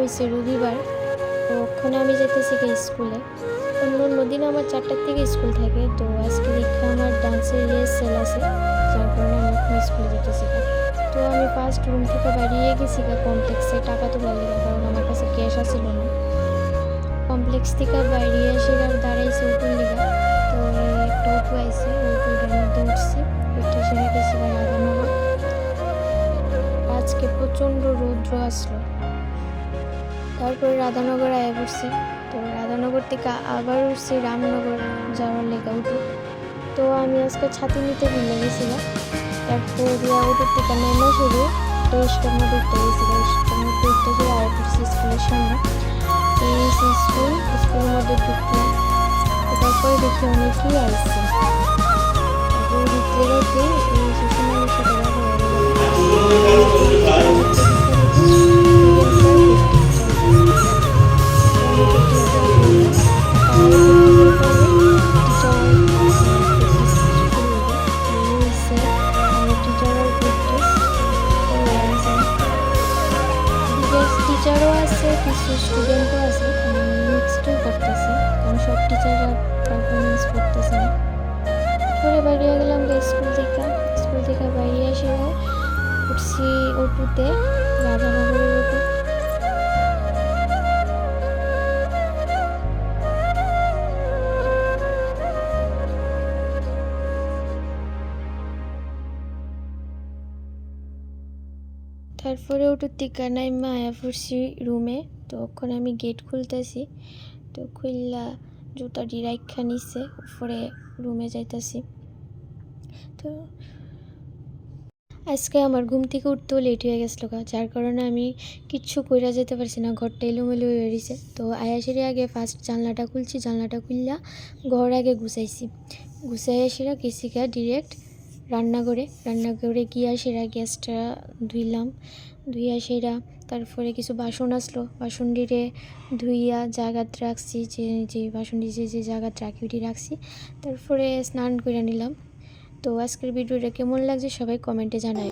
হয়েছে রবিবার, তো ওখানে আমি যেতেছি স্কুলে। অন্য দিন আমার 4টার থেকে স্কুল থাকে, তো আজকে দেখে আমার ডান্সের রিহার্সাল আছে, যার কারণে আমি এখন স্কুলে যেতেছি। তো আমি ফার্স্ট রুম থেকে বেরিয়ে গেছি কমপ্লেক্সে টাকা তোলার লেগে, কারণ আমার কাছে ক্যাশ আসছিল না। কমপ্লেক্স থেকে বাইরে এসে দাঁড়াইছে অটোর লেগে, তো একটা অটো আইসে, অটোটার মধ্যে উঠছি, উঠে সেরে গেছি রাধানগর। আজকে প্রচণ্ড রৌদ্র আসলো, তারপরে রাধানগর আয়া পড়ছি। তো রাধানগর থেকে আবার উঠছি রামনগর যাওয়ার লেগে অটো। তো আমি আজকে ছাতি নিতে ভুলে গেছিলাম, তারপর অটোর থেকে নেমে শুরু রেস্টের মধ্যে উঠতে গেছি, রেস্টের মধ্যে উঠতে শুরু আয়া পড়ছি স্কুলের সামনে। এই স্কুলের মধ্যে ঢুকলাম, তারপরে দেখি অনেকেই আসছে। তারপরে ভিতরে যাইতে এই সুষমার সাথে দেখা হয়ে গেল। টিচারও আছে, কিছু স্টুডেন্টও আছে, মিক্সডই করতেছে, কারণ সব টিচাররা পারফরমেন্স করতেছে না। পরে বাইরে গেলাম স্কুল থেকে বাইরে এসে উঠছি অটোতে, রাধানগরের অটো। তারপরে অটোর থেকে নাইমা আয়া পড়ছি রুমে। তো ওখানে আমি গেট খুলতেছি, তো খুললা জুতাটি রাইখা নিচ্ছে, উপরে রুমে যাইতেছি। তো আজকে আমার ঘুম থেকে উঠতেও লেট হয়ে গেছিলো, যার কারণে আমি কিচ্ছু কইরা যেতে পারছি না, ঘরটা এলোমেলো হয়ে রয়েছে। তো আয়াসেরে আগে ফার্স্ট জানলাটা খুললা ঘর আগে গুছাইছি, গুছাইয়া সেরা গেছি ডিরেক্ট রান্নাঘরে গিয়া সেরা গ্যাসটা ধুইয়া সেরা। তারপরে কিছু বাসন আসলো, বাসন ডিরে ধুইয়া জায়গাত রাখছি, যে বাসন যে জায়গাত রাখি ওটি রাখছি। তারপরে স্নান করে নিলাম। তো আজকের ভিডিওটা কেমন লাগছে সবাই কমেন্টে জানাই।